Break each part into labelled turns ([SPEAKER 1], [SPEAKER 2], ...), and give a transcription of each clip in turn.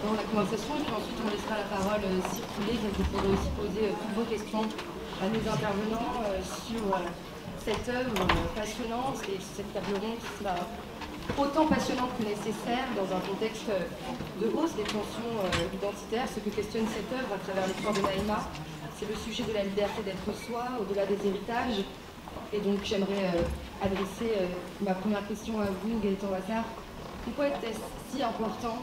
[SPEAKER 1] dans la conversation et puis ensuite on laissera la parole circuler, donc vous pourrez aussi poser toutes vos questions à nos intervenants sur cette œuvre passionnante et cette table ronde qui sera autant passionnante que nécessaire dans un contexte de hausse des tensions identitaires. Ce que questionne cette œuvre à travers l'histoire de Naïma, c'est le sujet de la liberté d'être soi, au-delà des héritages. Et donc j'aimerais adresser ma première question à vous, Gaëtan Wassart. Pourquoi était-ce si important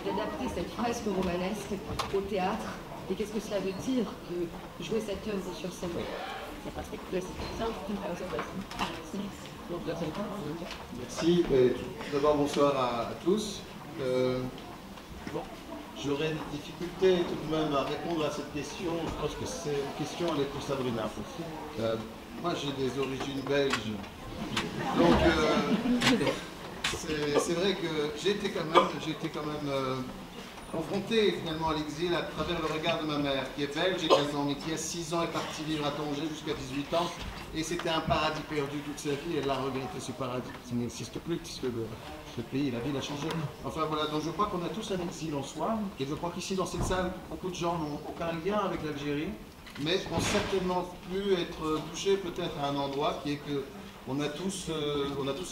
[SPEAKER 1] d'adapter cette fresque romanesque au théâtre? Et qu'est-ce que cela veut dire de jouer cette œuvre sur scène?
[SPEAKER 2] Merci. Tout d'abord, bonsoir à tous. J'aurais des difficultés tout de même à répondre à cette question. Je pense que c'est une question, elle est pour Sabrina. Moi, j'ai des origines belges. Donc, c'est vrai que j'ai été quand même confronté finalement à l'exil à travers le regard de ma mère, qui est belge et qui a 6 ans est partie vivre à Tanger jusqu'à 18 ans. Et c'était un paradis perdu toute sa vie. Elle a regretté ce paradis. Ça n'existe plus puisque ce pays, la ville a changé. Enfin voilà, donc je crois qu'on a tous un exil en soi. Et je crois qu'ici dans cette salle, beaucoup de gens n'ont aucun lien avec l'Algérie, mais vont certainement plus être touchés peut-être à un endroit qui est que on a tous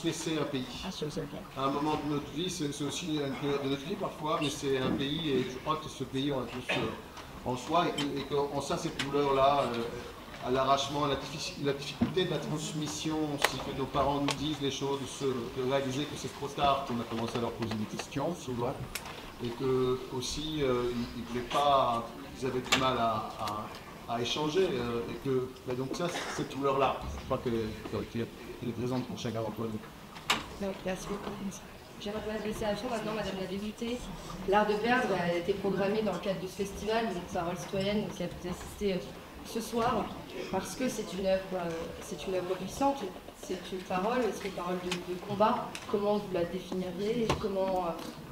[SPEAKER 2] laissé un pays. À un moment de notre vie, c'est aussi une période de notre vie parfois, mais c'est un pays et je crois que ce pays on a tous en soi et qu'on sent cette douleur-là, à l'arrachement, la difficulté de la transmission, aussi que nos parents nous disent les choses, de réaliser que c'est trop tard qu'on a commencé à leur poser des questions, souvent, et que aussi ils avaient du mal à échanger, et que donc ça, cette douleur-là, je crois qu'elle est présente pour chacun d'entre nous.
[SPEAKER 1] Merci beaucoup. J'aimerais vous adresser à vous maintenant, Madame la députée. L'Art de perdre a été programmé dans le cadre de ce festival, donc Parole citoyenne, donc il a assisté ce soir, parce que c'est une œuvre puissante, c'est une parole de combat. Comment vous la définiriez?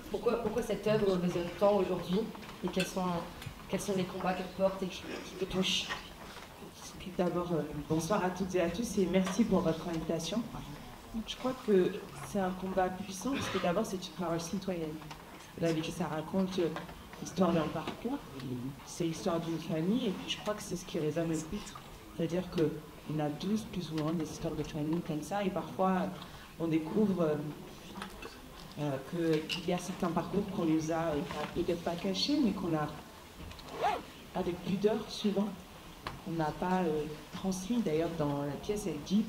[SPEAKER 1] Pourquoi cette œuvre résonne tant aujourd'hui? Et quels sont les combats qu'elle porte et qui vous touchent?
[SPEAKER 3] D'abord, bonsoir à toutes et à tous et merci pour votre invitation. Je crois que c'est un combat puissant parce que d'abord c'est une parole citoyenne. Vous avez dit que ça raconte l'histoire d'un parcours, c'est l'histoire d'une famille et puis je crois que c'est ce qui résonne le plus. C'est-à-dire qu'on a tous plus ou moins des histoires de famille comme ça et parfois on découvre qu'il y a certains parcours qu'on nous a peut-être pas cachés mais qu'on a avec pudeur souvent. On n'a pas transmis, d'ailleurs dans la pièce elle dit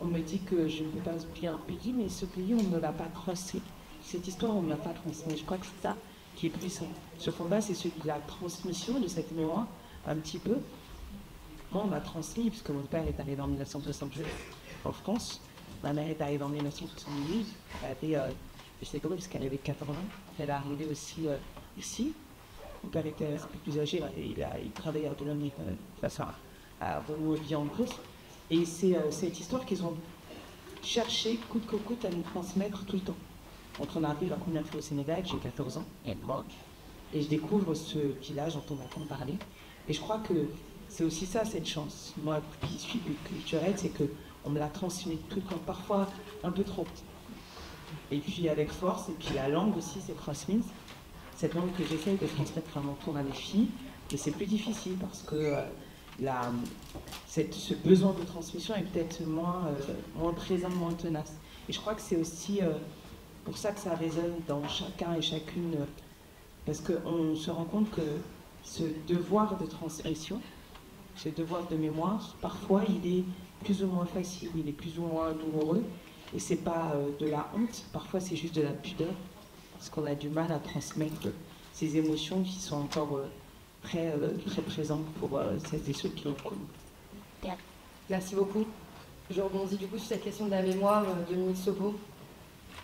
[SPEAKER 3] on me dit que je ne peux pas oublier un pays, mais ce pays on ne l'a pas transmis. Cette histoire on ne l'a pas transmis. Je crois que c'est ça qui est puissant. Ce combat c'est celui de la transmission de cette mémoire, un petit peu. Moi on m'a transmis, puisque mon père est arrivé en 1968 en France, ma mère est arrivée en 1972, elle avait, je sais comment, puisqu'elle avait 14 ans, elle est arrivée aussi ici. Mon père était un peu plus âgé, il travaillait à l'autonomie face à renouer en plus. Et c'est cette histoire qu'ils ont cherché coûte que coûte à nous transmettre tout le temps. Quand on arrive la première fois au Sénégal, j'ai 14 ans, et je découvre ce village dont on entend parler. Et je crois que c'est aussi ça, cette chance. Moi qui suis culturelle, c'est qu'on me l'a transmis tout le temps, parfois un peu trop. Et puis avec force, et puis la langue aussi s'est transmise. Cette langue que j'essaye de transmettre à mon tour à mes filles, mais c'est plus difficile parce que ce besoin de transmission est peut-être moins présent, moins tenace. Et je crois que c'est aussi pour ça que ça résonne dans chacun et chacune, parce qu'on se rend compte que ce devoir de transmission, ce devoir de mémoire, parfois il est plus ou moins facile, il est plus ou moins douloureux, et c'est pas de la honte, parfois c'est juste de la pudeur. Parce qu'on a du mal à transmettre ces émotions qui sont encore très présentes pour celles et ceux qui ont connu.
[SPEAKER 1] Merci beaucoup. Je rebondis du coup sur cette question de la mémoire de Dominique Sopo.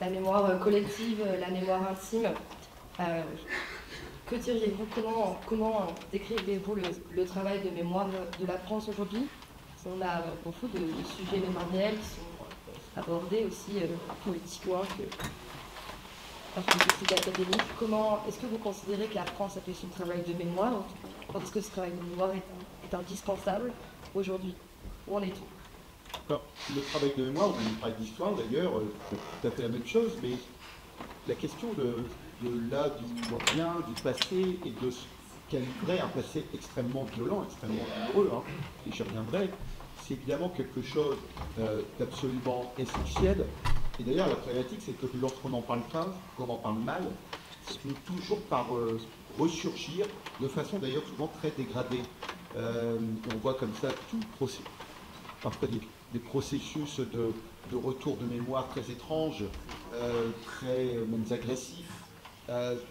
[SPEAKER 1] La mémoire collective, la mémoire intime. Que diriez-vous? Comment décrivez-vous le travail de mémoire de la France aujourd'hui? On a beaucoup de sujets mémoriels qui sont abordés aussi politiquement académique. Est-ce que vous considérez que la France a fait son travail de mémoire? Est-ce que ce travail de mémoire est indispensable aujourd'hui? Où en est-on?
[SPEAKER 2] Alors, le travail de mémoire, ou le travail d'histoire d'ailleurs, c'est tout à fait la même chose, mais
[SPEAKER 4] la question là, du moyen, du passé, et de ce qu'est un passé extrêmement violent, extrêmement douloureux, hein, et j'y reviendrai, c'est évidemment quelque chose d'absolument essentiel. Et d'ailleurs, la problématique, c'est que lorsqu'on n'en parle pas, qu'on en parle mal, ça finit toujours par ressurgir, de façon d'ailleurs souvent très dégradée. On voit comme ça tout parfois des processus de retour de mémoire très étranges, très même agressifs,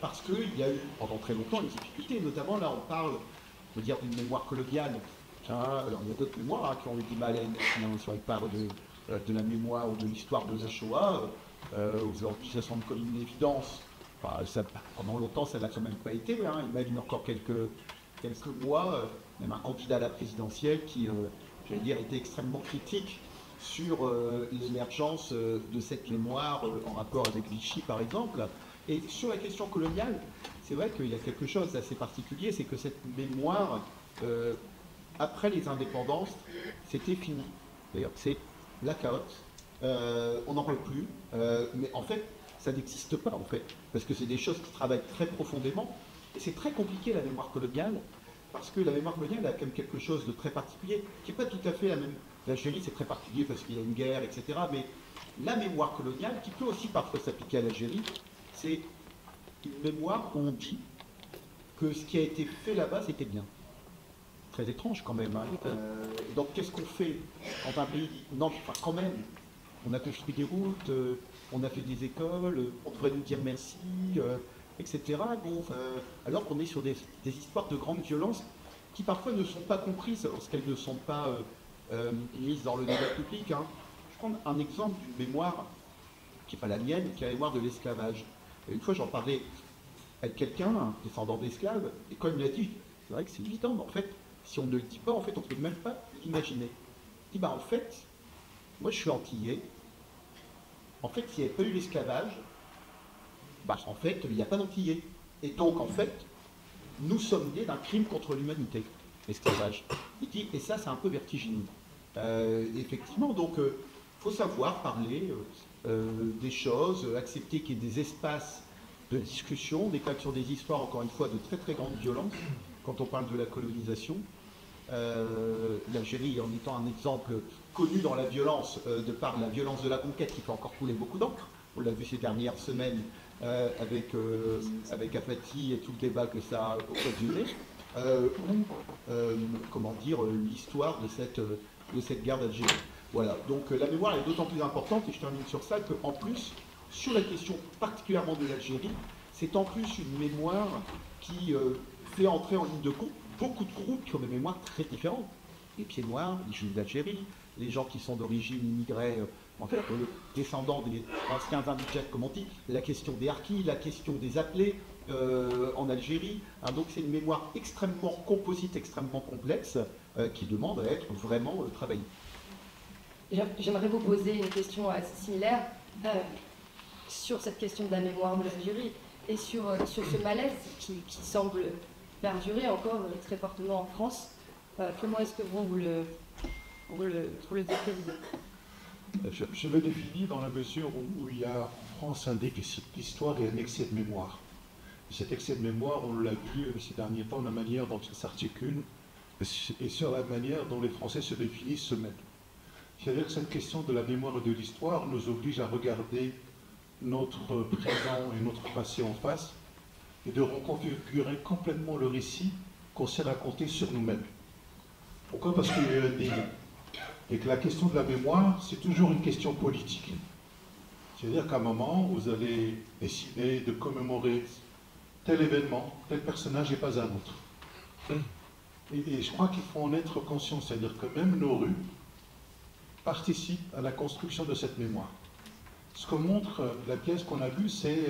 [SPEAKER 4] parce qu'il y a eu pendant très longtemps une difficulté, notamment là on parle, on peut dire, d'une mémoire coloniale. Alors il y a d'autres mémoires qui ont eu du mal à être, si on parle de la mémoire ou de l'histoire de la Shoah, aujourd'hui ça semble comme une évidence. Enfin, pendant longtemps ça n'a quand même pas été, hein. Imagine encore quelques mois, même un candidat à la présidentielle qui, j'allais dire, était extrêmement critique sur l'émergence de cette mémoire en rapport avec Vichy par exemple. Et sur la question coloniale, c'est vrai qu'il y a quelque chose d'assez particulier, c'est que cette mémoire, après les indépendances, c'était fini. D'ailleurs, c'est blackout, on n'en parle plus, mais en fait, ça n'existe pas, en fait, parce que c'est des choses qui travaillent très profondément, et c'est très compliqué la mémoire coloniale, parce que la mémoire coloniale a quand même quelque chose de très particulier, qui n'est pas tout à fait la même. L'Algérie, c'est très particulier parce qu'il y a une guerre, etc., mais la mémoire coloniale, qui peut aussi parfois s'appliquer à l'Algérie, c'est une mémoire où on dit que ce qui a été fait là-bas, c'était bien. Très étrange quand même. Hein. Donc qu'est-ce qu'on fait quand un pays dit non, enfin, quand même, on a construit des routes, on a fait des écoles, on devrait nous dire merci, etc. Bon, alors qu'on est sur des histoires de grande violence qui parfois ne sont pas comprises lorsqu'elles ne sont pas mises dans le débat public. Hein. Je prends un exemple d'une mémoire qui n'est pas la mienne, qui est la mémoire de l'esclavage. Une fois, j'en parlais avec quelqu'un, un descendant d'esclaves, et quand il me l'a dit, c'est vrai que c'est évident, mais en fait, si on ne le dit pas, en fait, on ne peut même pas l'imaginer. Il dit, en fait, moi je suis antillais, en fait, s'il n'y avait pas eu l'esclavage, en fait, il n'y a pas d'antillais. Et donc, en fait, nous sommes nés d'un crime contre l'humanité, l'esclavage. Il dit, et ça, c'est un peu vertigineux. Effectivement, donc, il faut savoir parler des choses, accepter qu'il y ait des espaces de discussion, des cas sur des histoires, encore une fois, de très très grande violence, quand on parle de la colonisation. L'Algérie en étant un exemple connu dans la violence, de par la violence de la conquête qui fait encore couler beaucoup d'encre. On l'a vu ces dernières semaines avec Apathy et tout le débat que ça a occasionné, ou comment dire, l'histoire de cette guerre d'Algérie. Voilà, donc la mémoire est d'autant plus importante, et je termine sur ça, qu'en plus, sur la question particulièrement de l'Algérie, c'est en plus une mémoire qui fait entrer en ligne de compte beaucoup de groupes qui ont des mémoires très différentes. Les pieds noirs, les juifs d'Algérie, les gens qui sont d'origine immigrée, en fait, descendants des anciens indigènes, comme on dit, la question des harkis, la question des appelés en Algérie. Hein, donc c'est une mémoire extrêmement composite, extrêmement complexe, qui demande à être vraiment travaillée.
[SPEAKER 1] J'aimerais vous poser une question assez similaire sur cette question de la mémoire de l'Algérie et sur ce malaise qui semble perdurer encore très fortement en France. Comment est-ce que vous le décrivez?
[SPEAKER 5] Je le définis dans la mesure où il y a en France un déficit d'histoire et un excès de mémoire. Cet excès de mémoire, on l'a vu ces derniers temps, la manière dont il s'articule et sur la manière dont les Français se définissent eux-mêmes. C'est-à-dire que cette question de la mémoire et de l'histoire nous oblige à regarder notre présent et notre passé en face et de reconfigurer complètement le récit qu'on s'est raconté sur nous-mêmes. Pourquoi? Parce qu'il y a eu un déni. Et que la question de la mémoire, c'est toujours une question politique. C'est-à-dire qu'à un moment, vous allez décider de commémorer tel événement, tel personnage et pas un autre. Et je crois qu'il faut en être conscient, c'est-à-dire que même nos rues participent à la construction de cette mémoire. Ce que montre la pièce qu'on a vue, c'est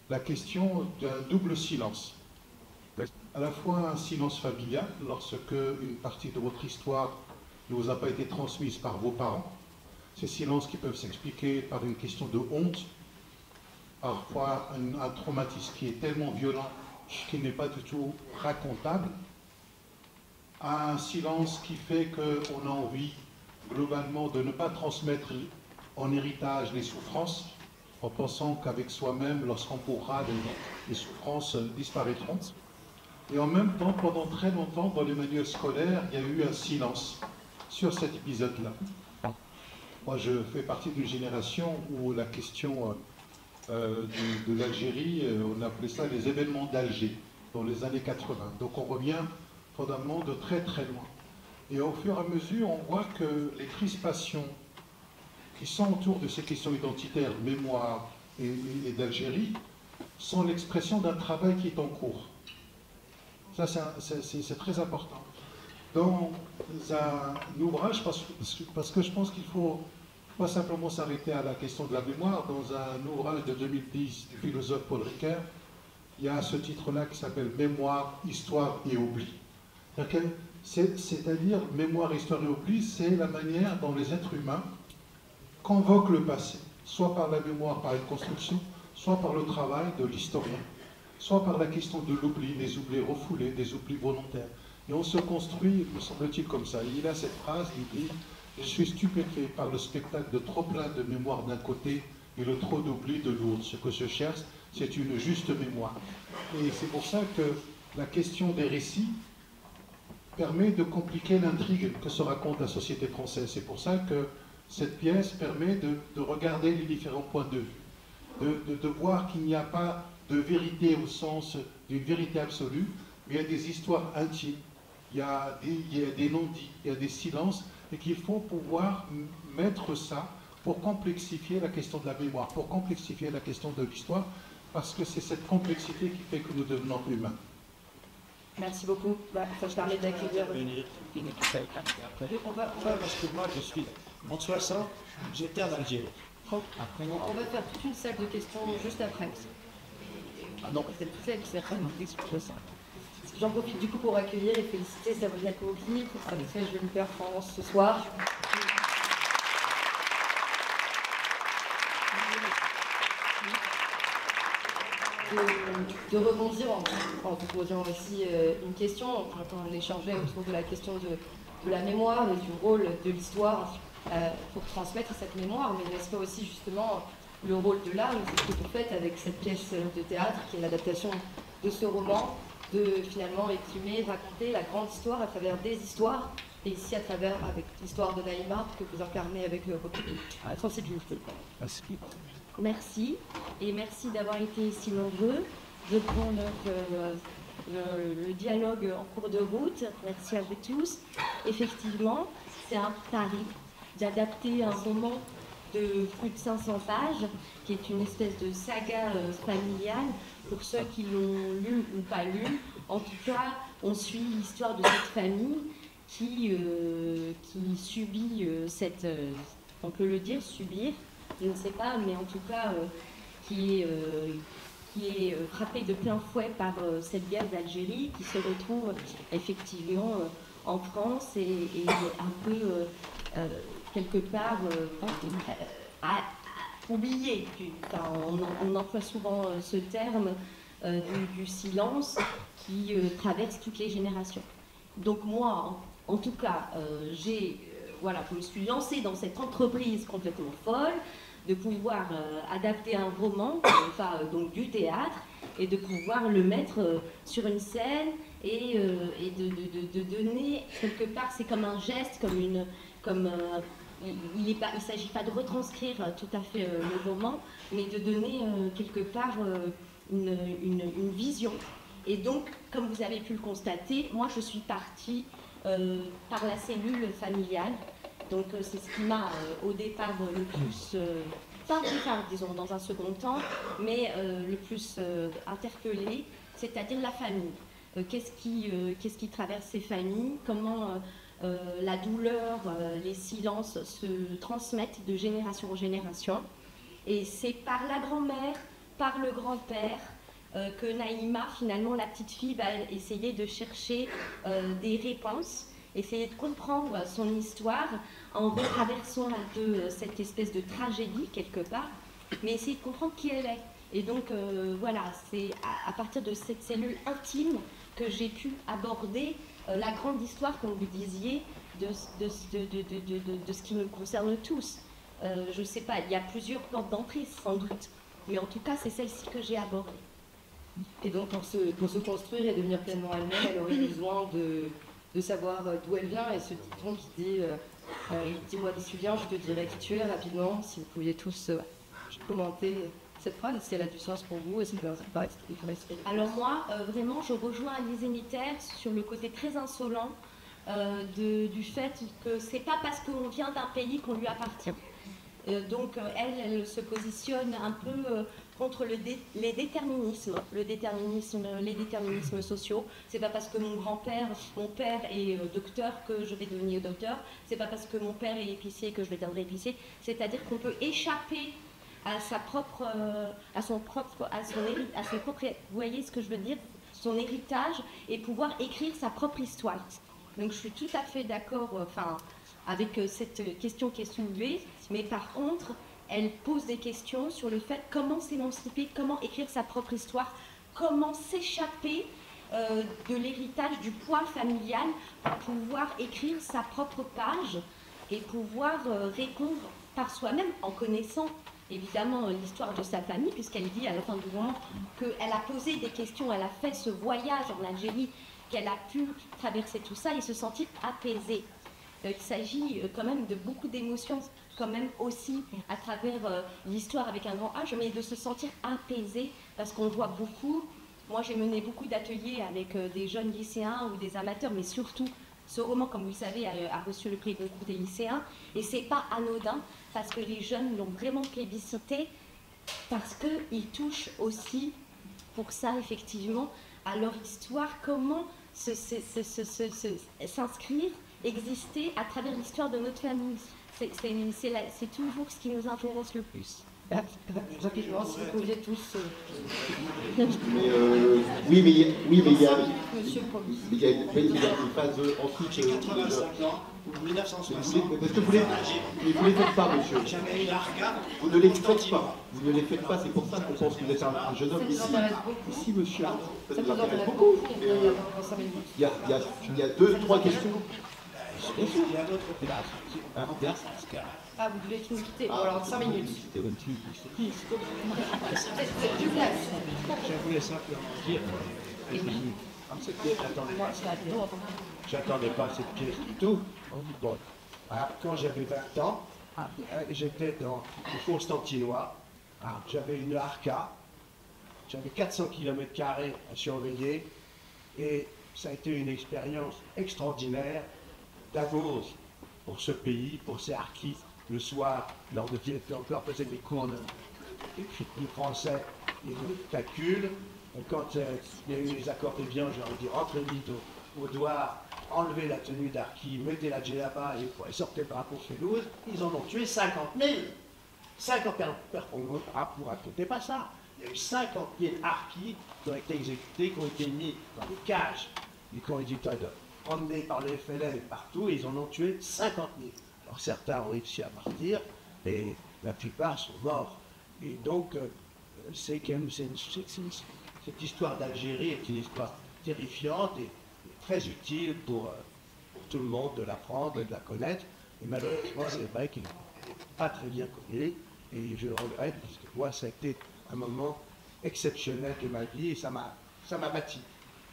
[SPEAKER 5] la question d'un double silence. À la fois un silence familial, lorsque une partie de votre histoire ne vous a pas été transmise par vos parents. Ces silences qui peuvent s'expliquer par une question de honte, parfois un traumatisme qui est tellement violent qu'il n'est pas du tout racontable, un silence qui fait qu'on a envie globalement de ne pas transmettre en héritage les souffrances en pensant qu'avec soi-même, lorsqu'on pourra, les souffrances disparaîtront. Et en même temps, pendant très longtemps, dans les manuels scolaires, il y a eu un silence sur cet épisode-là. Moi, je fais partie d'une génération où la question de l'Algérie, on appelait ça les événements d'Alger, dans les années 80. Donc on revient fondamentalement de très très loin. Et au fur et à mesure, on voit que les crispations qui sont autour de ces questions identitaires, de mémoire et d'Algérie, sont l'expression d'un travail qui est en cours. Ça, c'est très important. Dans un ouvrage, parce que je pense qu'il ne faut pas simplement s'arrêter à la question de la mémoire, dans un ouvrage de 2010 du philosophe Paul Ricoeur, il y a ce titre-là qui s'appelle « Mémoire, histoire et oubli ». C'est-à-dire, mémoire, histoire et oubli, c'est la manière dont les êtres humains convoquent le passé, soit par la mémoire, par une construction, soit par le travail de l'historien, soit par la question de l'oubli, des oublis refoulés, des oublis volontaires. Et on se construit, me semble-t-il, comme ça. Il a cette phrase, il dit « Je suis stupéfait par le spectacle de trop plein de mémoire d'un côté et le trop d'oubli de l'autre. Ce que je cherche, c'est une juste mémoire. » Et c'est pour ça que la question des récits permet de compliquer l'intrigue que se raconte la société française. C'est pour ça que cette pièce permet de regarder les différents points de vue, de voir qu'il n'y a pas de vérité au sens d'une vérité absolue, mais il y a des histoires intimes, il y a des non-dits, il y a des silences, et qu'il faut pouvoir mettre ça pour complexifier la question de la mémoire, pour complexifier la question de l'histoire, parce que c'est cette complexité qui fait que nous devenons humains.
[SPEAKER 1] Merci beaucoup. Je parlais d'accueillir.
[SPEAKER 6] Parce que moi, je suis en 60, j'étais en Algérie.
[SPEAKER 1] On va faire toute une salle de questions juste après.
[SPEAKER 6] Ah non,
[SPEAKER 1] C'est vraiment d'explication. J'en profite du coup pour accueillir et féliciter Sabrina Kouroumi pour sa très jolie performance ce soir. De rebondir en vous posant aussi une question, quand on échangeait autour de la question de la mémoire et du rôle de l'histoire pour transmettre cette mémoire, mais n'est-ce pas aussi justement le rôle de l'art, c'est ce que vous faites avec cette pièce de théâtre qui est l'adaptation de ce roman, de finalement exprimer, raconter la grande histoire à travers des histoires, et ici à travers avec l'histoire de Naïma que vous incarnez avec votre sensibilité.
[SPEAKER 7] Merci, et merci d'avoir été si nombreux. Je prends le dialogue en cours de route. Merci à vous tous. Effectivement, c'est un pari d'adapter un roman de plus de 500 pages, qui est une espèce de saga familiale, pour ceux qui l'ont lu ou pas lu. En tout cas, on suit l'histoire de cette famille qui subit on peut le dire, subir, je ne sais pas, mais en tout cas, qui est frappée de plein fouet par cette guerre d'Algérie, qui se retrouve effectivement en France et un peu, quelque part, oubliée. On emploie souvent ce terme du silence qui traverse toutes les générations. Donc moi, en tout cas, je me suis lancée dans cette entreprise complètement folle, de pouvoir adapter un roman, donc du théâtre, et de pouvoir le mettre sur une scène et de donner quelque part, c'est comme un geste, il ne s'agit pas de retranscrire tout à fait le roman, mais de donner quelque part une vision. Et donc, comme vous avez pu le constater, moi je suis partie par la cellule familiale. Donc c'est ce qui m'a au départ le plus, pas au départ disons dans un second temps, mais le plus interpellée, c'est-à-dire la famille. Qu'est-ce qui traverse ces familles, comment la douleur, les silences se transmettent de génération en génération. Et c'est par la grand-mère, par le grand-père, que Naïma, finalement la petite fille, va essayer de chercher des réponses, essayer de comprendre son histoire en retraversant un peu cette espèce de tragédie quelque part, mais essayer de comprendre qui elle est. Et donc voilà, c'est à partir de cette cellule intime que j'ai pu aborder la grande histoire, comme vous disiez, de ce qui nous concerne tous. Je ne sais pas, il y a plusieurs portes d'entrée sans doute, mais en tout cas c'est celle-ci que j'ai abordée.
[SPEAKER 1] Et donc pour se construire et devenir pleinement elle-même, elle aurait besoin de savoir d'où elle vient, et ce dicton qui dit dis-moi d'où tu viens, je te dirai qui tu es rapidement. Si vous pouviez tous commenter cette phrase, si elle a du sens pour vous, et si vous paraît.
[SPEAKER 7] Alors moi, vraiment, je rejoins Alizé Mitterre sur le côté très insolent du fait que c'est pas parce qu'on vient d'un pays qu'on lui appartient. Donc elle se positionne un peu contre les déterminismes sociaux. C'est pas parce que mon père est docteur que je vais devenir docteur. C'est pas parce que mon père est épicier que je vais devenir épicier. C'est-à-dire qu'on peut échapper à son propre, vous voyez ce que je veux dire, son héritage, et pouvoir écrire sa propre histoire. Donc je suis tout à fait d'accord, avec cette question qui est soulevée, mais par contre, elle pose des questions sur le fait comment s'émanciper, comment écrire sa propre histoire, comment s'échapper de l'héritage du poids familial pour pouvoir écrire sa propre page et pouvoir répondre par soi-même en connaissant évidemment l'histoire de sa famille, puisqu'elle dit à la fin du roman qu'elle a posé des questions, elle a fait ce voyage en Algérie, qu'elle a pu traverser tout ça et se sentir apaisée. Il s'agit quand même de beaucoup d'émotions, quand même aussi à travers l'histoire avec un grand H, mais de se sentir apaisée, parce qu'on voit beaucoup. Moi, j'ai mené beaucoup d'ateliers avec des jeunes lycéens ou des amateurs, mais surtout, ce roman, comme vous le savez, a reçu le prix Goncourt des lycéens, et c'est pas anodin, parce que les jeunes l'ont vraiment plébiscité, parce qu'il touche aussi, pour ça, effectivement, à leur histoire, comment s'inscrire, exister à travers l'histoire de notre famille. C'est toujours ce qui nous intéresse le plus.
[SPEAKER 1] Rapidement, si vous pouviez tous.
[SPEAKER 4] Oui, mais il y a
[SPEAKER 1] Monsieur le Premier.
[SPEAKER 4] il y a une phase ensuite.
[SPEAKER 6] J'ai 85 ans, 1960.
[SPEAKER 4] Parce que vous ne les faites pas, monsieur.
[SPEAKER 6] J'avais une arca.
[SPEAKER 4] Vous ne les faites pas. Vous ne les faites pas, c'est pour ça qu'on pense que vous êtes un jeune homme
[SPEAKER 1] Ça nous
[SPEAKER 4] ici.
[SPEAKER 1] intéresse beaucoup.
[SPEAKER 4] Ici, monsieur.
[SPEAKER 1] Ça
[SPEAKER 4] Ça
[SPEAKER 1] nous
[SPEAKER 4] nous intéresse
[SPEAKER 1] intéresse
[SPEAKER 4] beaucoup.
[SPEAKER 1] beaucoup. Il y a dans 5 minutes.
[SPEAKER 4] Il y a 2-3 questions.
[SPEAKER 6] Il y a d'autres places.
[SPEAKER 4] Hein,
[SPEAKER 1] Ah, vous voulez nous quitter? Bon, alors 5 minutes.
[SPEAKER 6] Je voulais simplement dire. J'attendais pas cette pièce du tout. Bon. Alors, quand j'avais 20 ans, j'étais dans le Constantinois. J'avais une arca. J'avais 400 km² à surveiller. Et ça a été une expérience extraordinaire d'amour pour ce pays, pour ces harkis. Le soir, lors de encore faisait des cours de français et de calcul. Quand il y a eu les accords de bien, j'ai dit rentrez vite au doigt, enlevez la tenue d'harki, mettez la djellaba et sortez le drapeau Félouz. Ils en ont tué 50 000. 50 personnes. Vous racontez pas ça. Il y a eu 50 000 harkis qui ont été exécutés, qui ont été mis dans des cages et qui ont été emmenés par le FLN et partout, et ils en ont tué 50 000. Alors certains ont réussi à partir, mais la plupart sont morts. Et donc, cette histoire d'Algérie est une histoire terrifiante et très utile pour tout le monde de l'apprendre et de la connaître. Et malheureusement, c'est vrai qu'elle n'est pas très bien connue, et je le regrette, parce que moi, ça a été un moment exceptionnel de ma vie, et ça m'a bâti.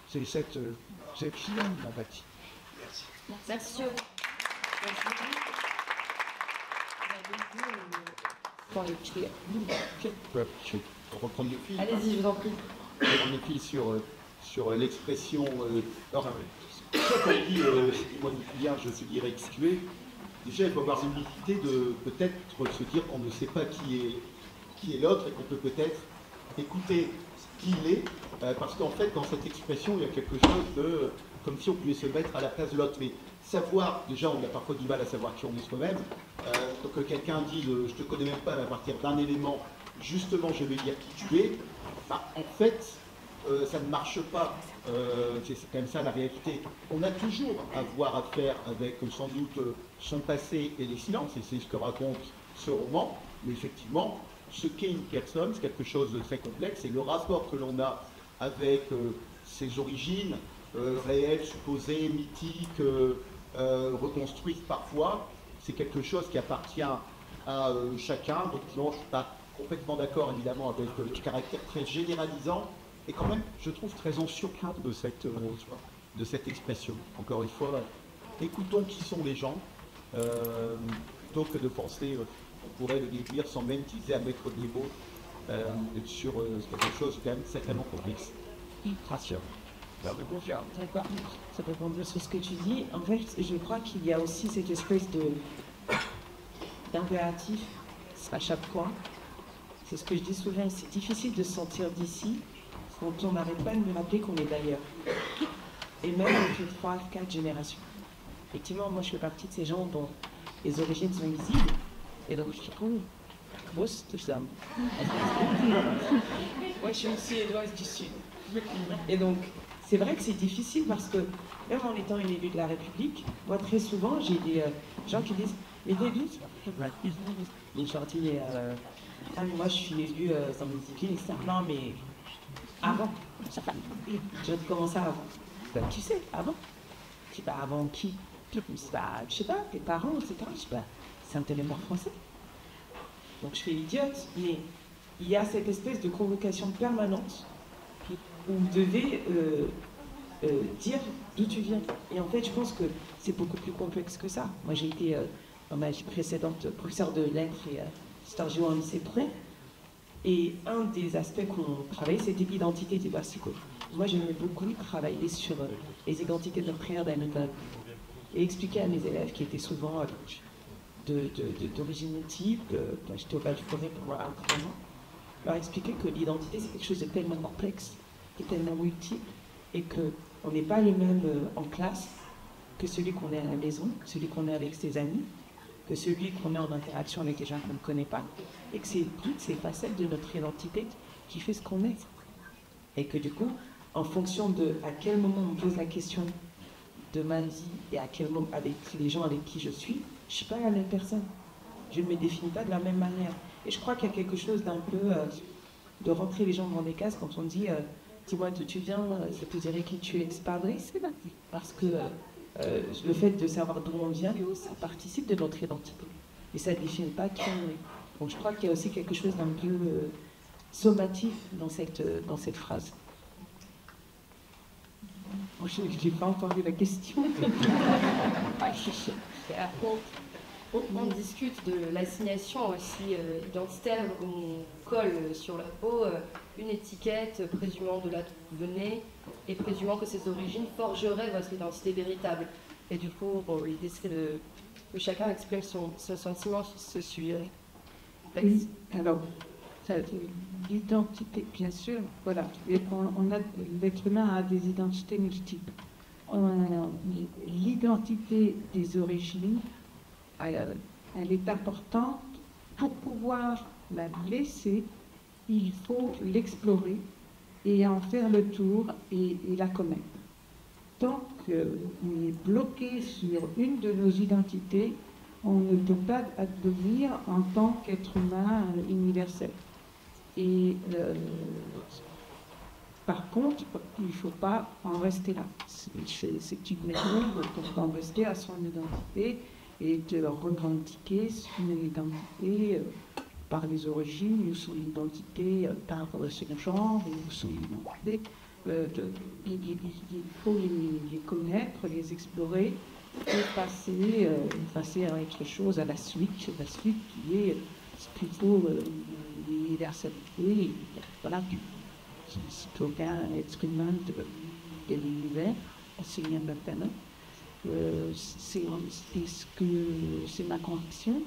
[SPEAKER 6] C'est cette fille qui m'a bâti. Merci.
[SPEAKER 7] Merci.
[SPEAKER 4] Je vais reprendre le fil.
[SPEAKER 1] Allez-y, je vous en prie.
[SPEAKER 4] On est fil sur l'expression. Alors, quand on dit moi bien, je suis dirais tué, déjà il faut avoir l'humilité de peut-être se dire qu'on ne sait pas qui est l'autre et qu'on peut peut-être écouter qui il est, parce qu'en fait dans cette expression il y a quelque chose de comme si on pouvait se mettre à la place de l'autre. Mais savoir, déjà on a parfois du mal à savoir qui on est soi-même. Donc quelqu'un dit je te connais même pas à partir d'un élément, justement je vais dire qui tu es, bah, en fait ça ne marche pas. C'est quand même ça la réalité. On a toujours à voir à faire avec sans doute son passé et les silences, et c'est ce que raconte ce roman. Mais effectivement, ce qu'est une personne, c'est quelque chose de très complexe, et le rapport que l'on a avec ses origines réelles, supposées, mythiques, reconstruites parfois, c'est quelque chose qui appartient à chacun. Donc non, je ne suis pas complètement d'accord évidemment avec le caractère très généralisant et quand même, je trouve très anxiogant de cette expression. Encore une fois, écoutons qui sont les gens, plutôt que de penser, on pourrait le dire sans même teaser à mettre au niveau sur quelque chose quand même certainement complexe.
[SPEAKER 3] D'accord. Ça peut rebondir sur ce que tu dis. En fait, je crois qu'il y a aussi cette espèce d'impératif à chaque fois. C'est ce que je dis souvent, c'est difficile de se sentir d'ici quand on n'arrête pas de me rappeler qu'on est d'ailleurs. Et même depuis 3-4 générations. Effectivement, moi je fais partie de ces gens dont les origines sont visibles. Et donc je trouve grosse tout ça. Moi je suis aussi suédoise du Sud. Et donc, c'est vrai que c'est difficile parce que, même en étant une élue de la République, moi très souvent j'ai des gens qui disent les élus, ils sont sortis ah mais moi je suis élue dans mes disciplines, etc. Non mais avant, je vais commencer avant. Ben, tu sais, avant. Je sais pas avant qui. Je sais pas, tes parents, etc. Je sais pas, c'est un télémort français. Donc je fais l'idiote, mais il y a cette espèce de convocation permanente où vous devez dire d'où tu viens. Et en fait, je pense que c'est beaucoup plus complexe que ça. Moi, j'ai été, dans ma vie précédente, professeur de lettres et histoire géo en lycée près. Et un des aspects qu'on travaillait, c'était l'identité des Bassicos. Moi, j'aimais beaucoup travailler sur les identités de prière d'Anne et expliquer à mes élèves qui étaient souvent d'origine multiple, j'étais au bas du forêt pour avoir 13 ans, leur expliquer que l'identité, c'est quelque chose de tellement complexe, qui est tellement multiple, et qu'on n'est pas le même en classe que celui qu'on est à la maison, celui qu'on est avec ses amis, que celui qu'on est en interaction avec les gens qu'on ne connaît pas, et que c'est toutes ces facettes de notre identité qui fait ce qu'on est. Et que du coup, en fonction de à quel moment on pose la question de ma vie et à quel moment, avec les gens avec qui je suis ne suis pas la même personne. Je ne me définis pas de la même manière. Et je crois qu'il y a quelque chose d'un peu de rentrer les gens dans des cases quand on dit dis-moi d'où tu viens, je te dirai qui tu es. C'est pas vrai, c'est pas parce que le fait de savoir d'où on vient, ça participe de notre identité. Et ça ne définit pas qui on est. Donc je crois qu'il y a aussi quelque chose d'un peu sommatif dans cette phrase. Je n'ai pas entendu la question.
[SPEAKER 1] On discute de l'assignation aussi identitaire, où on colle sur la peau une étiquette présumant de là d'où vous venez et présumant que ces origines forgeraient votre identité véritable. Et du coup, l'idée c'est que chacun exprime son sentiment sur ce sujet.
[SPEAKER 8] Oui, alors, l'identité, bien sûr, voilà. L'être humain a des identités multiples. L'identité des origines, elle est importante. Pour pouvoir la laisser, il faut l'explorer et en faire le tour et la connaître. Tant qu'on est bloqué sur une de nos identités, on ne peut pas advenir en tant qu'être humain universel. Et par contre, il ne faut pas en rester là. C'est une erreur pour en rester à son identité et de revendiquer son identité par les origines, ou son identité par son genre, ou son identité. Il faut les connaître, les explorer et passer à autre chose, à la suite qui est plutôt l'universalité. Voilà, c'est aucun être humain de l'univers, c'est rien de peine. C'est ma conviction.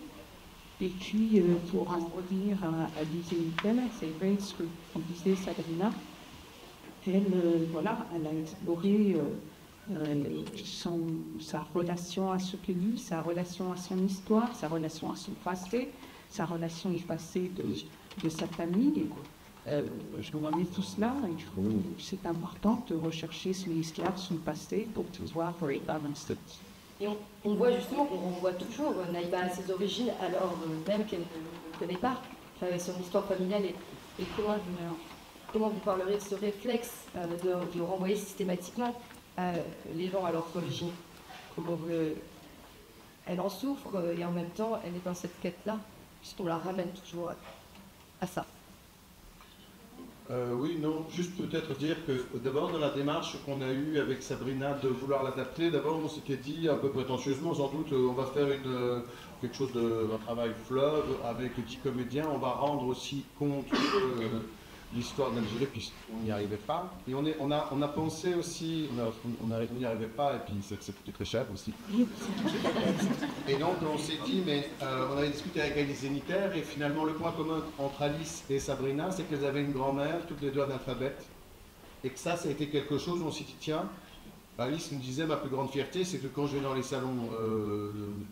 [SPEAKER 8] Et puis, pour en revenir à Lise Nickel, c'est vrai ce qu'on disait Sabrina. Elle a exploré sa relation à ce pays, sa relation à son histoire, sa relation à son passé, sa relation effacée de sa famille. Je vous remets tout cela. C'est important de rechercher son histoire, son passé, pour pouvoir avancer.
[SPEAKER 1] Et on voit justement, on voit toujours Naïba à ses origines, alors même qu'elle ne connaît pas son histoire familiale. Et comment vous parlerez de ce réflexe de renvoyer systématiquement les gens à leur origine? Elle en souffre et en même temps, elle est dans cette quête-là. puisqu'on la ramène toujours à ça.
[SPEAKER 9] Oui, non, juste peut-être dire que d'abord dans la démarche qu'on a eue avec Sabrina de vouloir l'adapter, d'abord on s'était dit un peu prétentieusement, sans doute, on va faire quelque chose un travail fleuve avec 10 comédiens, on va rendre aussi compte de l'histoire d'Algérie puisqu'on n'y arrivait pas. Et on a pensé aussi, on n'y arrivait pas et puis ça coûtait très cher aussi. Et donc on s'est dit, mais on avait discuté avec Alice Zénitaire et finalement le point commun entre Alice et Sabrina, c'est qu'elles avaient une grand-mère, toutes les deux analphabètes. Et que ça a été quelque chose où on s'est dit, tiens, Alice me disait, ma plus grande fierté, c'est que quand je vais dans les salons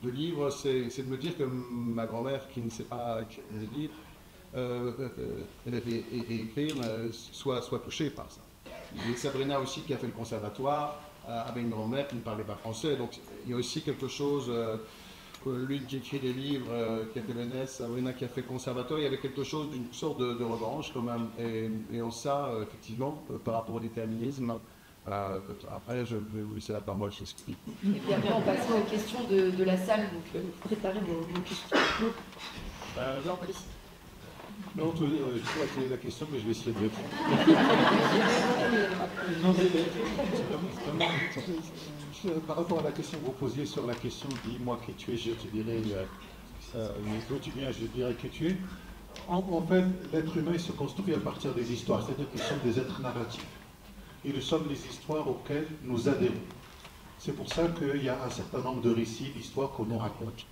[SPEAKER 9] de livres, c'est de me dire que ma grand-mère, qui ne sait pas lire, écrire, soit touchée par ça. Et Sabrina aussi, qui a fait le conservatoire, avait une grand-mère qui ne parlait pas français, donc il y a aussi quelque chose, l'une qui écrit des livres, qui a fait l'ENS, Sabrina qui a fait le conservatoire, il y avait quelque chose d'une sorte de revanche quand même, et en ça, effectivement, par rapport au déterminisme, après je vais vous laisser la parole, je t'explique.
[SPEAKER 1] Et puis après on passera aux questions de la salle, donc préparez vos questions.
[SPEAKER 5] Non, je crois que c'est la question, mais je vais essayer de répondre. Par rapport à la question que vous posiez sur la question « dis-moi qui tu es », je te dirais « d'où tu viens », je dirais qui tu es. En fait, l'être humain se construit à partir des histoires, c'est-à-dire que nous sommes des êtres narratifs. Et nous sommes les histoires auxquelles nous adhérons. C'est pour ça qu'il y a un certain nombre de récits, d'histoires qu'on nous raconte.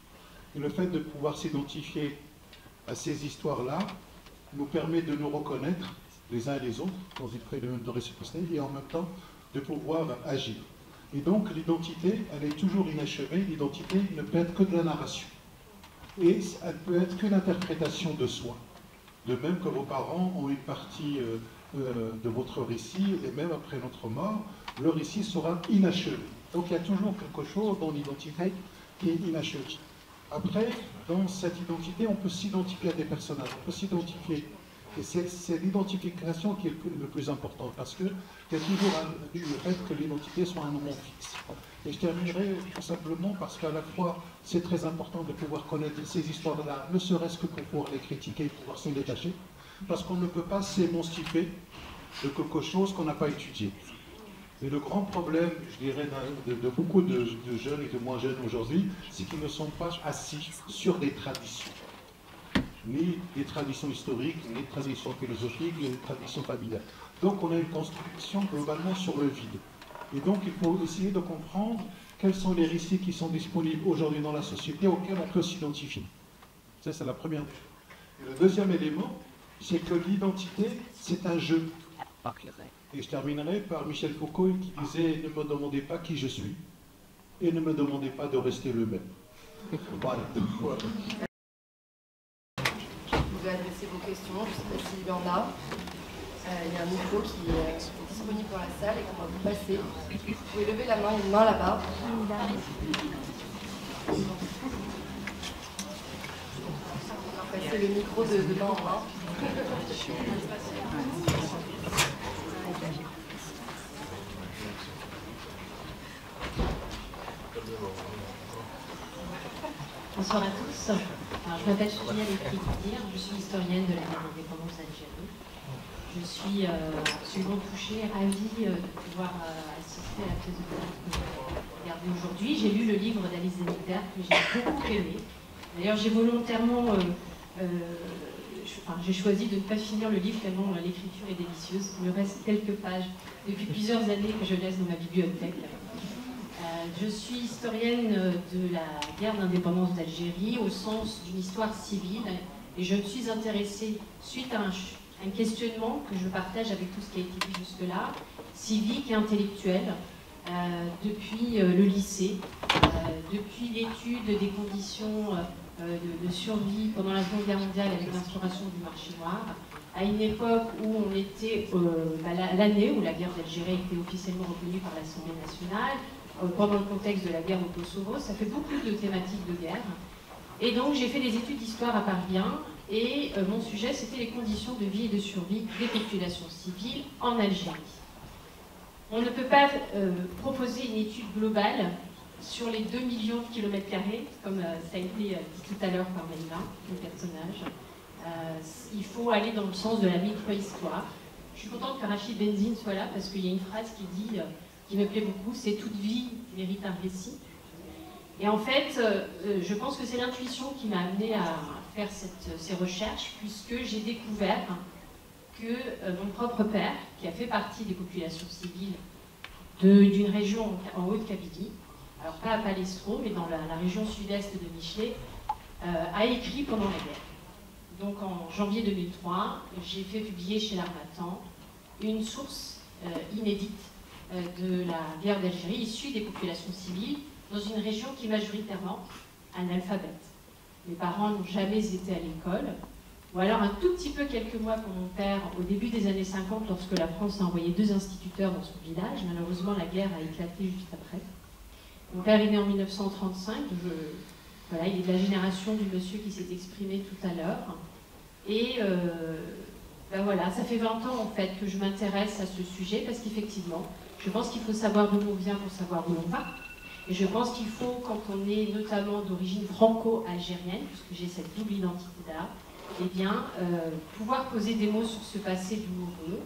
[SPEAKER 5] Et le fait de pouvoir s'identifier à ces histoires-là nous permet de nous reconnaître les uns et les autres dans une phénomène de réciprocité et en même temps de pouvoir agir. Et donc l'identité, elle est toujours inachevée, l'identité ne peut être que de la narration. Et elle peut être qu'une interprétation de soi. De même que vos parents ont une partie de votre récit, et même après notre mort, le récit sera inachevé. Donc il y a toujours quelque chose dans l'identité qui est inachevé. Après, dans cette identité, on peut s'identifier à des personnages, on peut s'identifier. Et c'est l'identification qui est le plus important, parce qu'il y a toujours le fait que l'identité soit un nom fixe. Et je terminerai tout simplement parce qu'à la fois, c'est très important de pouvoir connaître ces histoires-là, ne serait-ce que pour pouvoir les critiquer et pouvoir s'en détacher, parce qu'on ne peut pas s'émanciper de quelque chose qu'on n'a pas étudié. Et le grand problème, je dirais, de beaucoup de jeunes et de moins jeunes aujourd'hui, c'est qu'ils ne sont pas assis sur des traditions. Ni des traditions historiques, ni des traditions philosophiques, ni des traditions familiales. Donc on a une construction globalement sur le vide. Et donc il faut essayer de comprendre quels sont les récits qui sont disponibles aujourd'hui dans la société auxquels on peut s'identifier. Ça, c'est la première chose. Et le deuxième élément, c'est que l'identité, c'est un jeu. Et je terminerai par Michel Foucault qui disait « Ne me demandez pas qui je suis et ne me demandez pas de rester le même. » Voilà.
[SPEAKER 1] Vous pouvez adresser vos questions, je ne sais pas s'il y en a. Il y a un micro qui est disponible dans la salle et qu'on va vous passer. Vous pouvez lever la main, il y a une main là-bas. On va passer le micro de main en main.
[SPEAKER 10] Bonsoir à tous. Alors, je m'appelle Juliette Écrivire, je suis historienne de la guerre d'indépendance d'Algérie. Je suis absolument touchée, ravie de pouvoir assister à la pièce de théâtre que vous regardez aujourd'hui. J'ai lu le livre d'Alice Zénitaire que j'ai beaucoup aimé. D'ailleurs, j'ai volontairement j'ai choisi de ne pas finir le livre tellement l'écriture est délicieuse. Il me reste quelques pages depuis plusieurs années que je laisse dans ma bibliothèque. Je suis historienne de la guerre d'indépendance d'Algérie au sens d'une histoire civile et je me suis intéressée suite à un questionnement que je partage avec tout ce qui a été dit jusque-là, civique et intellectuel, depuis le lycée, depuis l'étude des conditions de survie pendant la Seconde Guerre mondiale avec l'instauration du marché noir, à une époque où on était l'année où la guerre d'Algérie a été officiellement reconnue par l'Assemblée nationale, pendant le contexte de la guerre au Kosovo. Ça fait beaucoup de thématiques de guerre. Et donc j'ai fait des études d'histoire à Paris 1 et mon sujet c'était les conditions de vie et de survie des populations civiles en Algérie. On ne peut pas proposer une étude globale sur les 2 millions de kilomètres carrés, comme ça a été dit tout à l'heure par Naïma, le personnage, il faut aller dans le sens de la micro-histoire. Je suis contente que Rachid Benzine soit là parce qu'il y a une phrase qui dit, qui me plaît beaucoup, c'est « toute vie mérite un récit ». Et en fait, je pense que c'est l'intuition qui m'a amenée à faire ces recherches, puisque j'ai découvert que mon propre père, qui a fait partie des populations civiles d'une région en Haute-Kabylie, alors pas à Palestro, mais dans la région sud-est de Michelet, a écrit pendant la guerre. Donc en janvier 2003, j'ai fait publier chez l'Harmattan une source inédite de la guerre d'Algérie, issue des populations civiles, dans une région qui est majoritairement analphabète. Mes parents n'ont jamais été à l'école, ou alors un tout petit peu quelques mois pour mon père, au début des années 50, lorsque la France a envoyé 2 instituteurs dans son village. Malheureusement, la guerre a éclaté juste après. Mon père est né en 1935, voilà, il est de la génération du monsieur qui s'est exprimé tout à l'heure. Et ben voilà, ça fait 20 ans en fait que je m'intéresse à ce sujet, parce qu'effectivement, je pense qu'il faut savoir d'où on vient pour savoir où l'on va. Et je pense qu'il faut, quand on est notamment d'origine franco-algérienne, puisque j'ai cette double identité-là, eh bien, pouvoir poser des mots sur ce passé douloureux,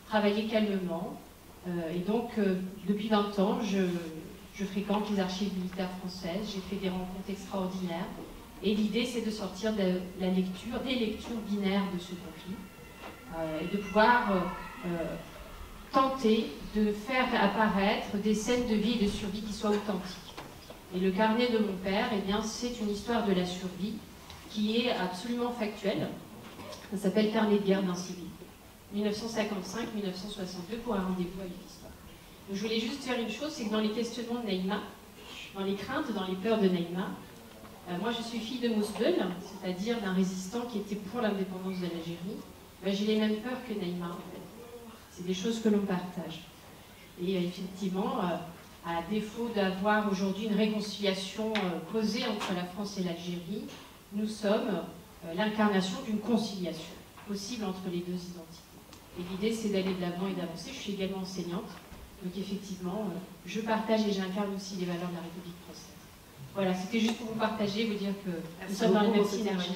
[SPEAKER 10] travailler calmement. Et donc, depuis 20 ans, je fréquente les archives militaires françaises, j'ai fait des rencontres extraordinaires. Et l'idée, c'est de sortir de la lecture, des lectures binaires de ce conflit, et de pouvoir tenter de faire apparaître des scènes de vie et de survie qui soient authentiques. Et le carnet de mon père, eh bien, c'est une histoire de la survie qui est absolument factuelle. Ça s'appelle Carnet de guerre d'un civil. 1955-1962 pour un rendez-vous avec l'histoire. Je voulais juste faire une chose, c'est que dans les questionnements de Naïma, dans les craintes, dans les peurs de Naïma, moi je suis fille de Mousbel, c'est-à-dire d'un résistant qui était pour l'indépendance de l'Algérie. J'ai les mêmes peurs que Naïma en fait. C'est des choses que l'on partage. Et effectivement, à défaut d'avoir aujourd'hui une réconciliation posée entre la France et l'Algérie, nous sommes l'incarnation d'une conciliation possible entre les deux identités. Et l'idée, c'est d'aller de l'avant et d'avancer. Je suis également enseignante, donc effectivement, je partage et j'incarne aussi les valeurs de la République française. Voilà, c'était juste pour vous partager, vous dire que nous sommes dans les mêmes synergies.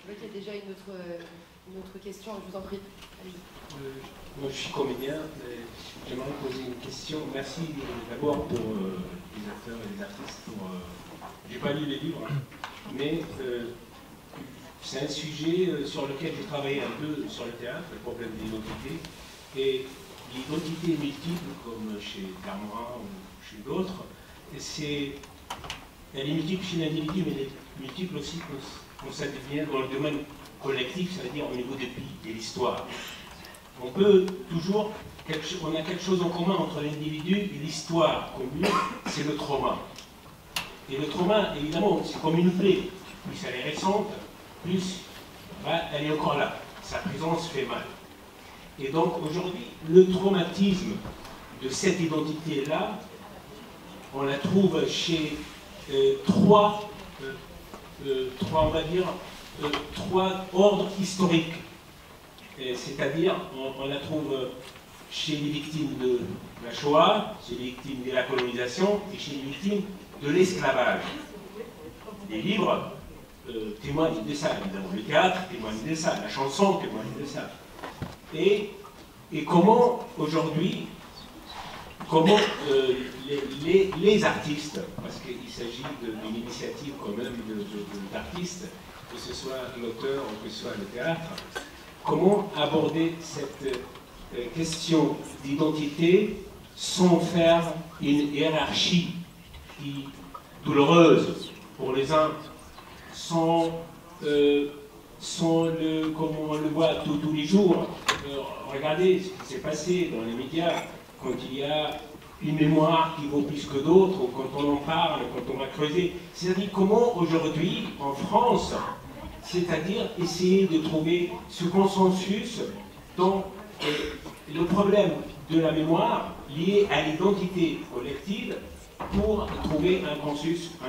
[SPEAKER 1] Je vois qu'il y a déjà une autre question, je vous en prie.
[SPEAKER 11] Moi, je suis comédien, j'aimerais poser une question. Merci d'abord pour les acteurs et les artistes. J'ai pas lu les livres, mais c'est un sujet sur lequel j'ai travaillé un peu sur le théâtre, le problème de l'identité. Et l'identité multiple, comme chez Darmorin ou chez d'autres, elle est multiple chez l'individu, mais elle est multiple aussi quand ça devient dans le domaine collectif, c'est-à-dire au niveau des pays, de l'histoire. On peut toujours, on a quelque chose en commun entre l'individu et l'histoire commune, c'est le trauma. Et le trauma, évidemment, c'est comme une plaie. Plus elle est récente, plus elle est encore là. Sa présence fait mal. Et donc aujourd'hui, le traumatisme de cette identité-là, on la trouve chez trois ordres historiques. C'est-à-dire, on la trouve chez les victimes de la Shoah, chez les victimes de la colonisation et chez les victimes de l'esclavage. Les livres témoignent de ça, évidemment. Le théâtre témoigne de ça, la chanson témoigne de ça. Et comment aujourd'hui, les artistes, parce qu'il s'agit d'une initiative quand même d'artistes, que ce soit l'auteur ou que ce soit le théâtre, comment aborder cette question d'identité sans faire une hiérarchie douloureuse pour les uns, sans comme on le voit tous les jours. Regardez ce qui s'est passé dans les médias quand il y a une mémoire qui vaut plus que d'autres, ou quand on en parle, quand on va creuser. C'est-à-dire comment aujourd'hui, en France, c'est-à-dire essayer de trouver ce consensus dans le problème de la mémoire lié à l'identité collective pour trouver un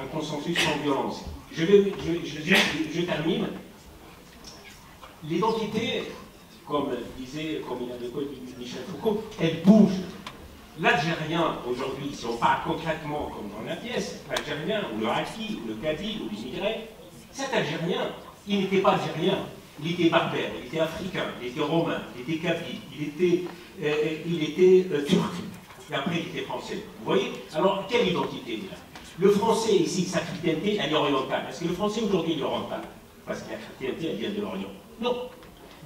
[SPEAKER 11] consensus sans violence. Je termine. L'identité, comme il avait dit Michel Foucault, elle bouge. L'Algérien, aujourd'hui, si on parle concrètement, comme dans la pièce, l'Algérien, ou le Raki, ou le Kabyle, ou l'immigré, cet Algérien, il n'était pas algérien, il était berbère, il était africain, il était romain, il était kabyle, il était turc, et après il était français. Vous voyez? Alors, quelle identité il a? Le français, ici, sa chrétienté, elle est orientale. Est-ce que le français, aujourd'hui, il est oriental? Parce que la chrétienté, elle vient de l'Orient. Non.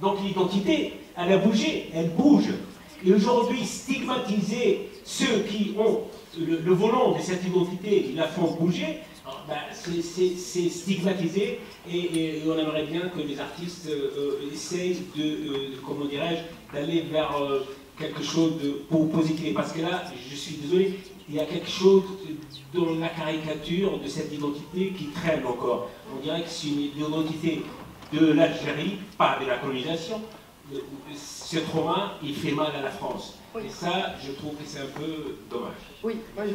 [SPEAKER 11] Donc l'identité, elle a bougé, elle bouge. Et aujourd'hui, stigmatiser ceux qui ont le volant de cette identité, ils la font bouger, ben, c'est stigmatiser, et on aimerait bien que les artistes essayent comment dirais-je, d'aller vers quelque chose de positif. Parce que là, je suis désolé, il y a quelque chose dans la caricature de cette identité qui traîne encore. On dirait que c'est une identité de l'Algérie, pas de la colonisation. Ce trauma, il fait mal à la France. Oui. Et ça, je trouve que c'est un peu dommage.
[SPEAKER 1] Oui, moi je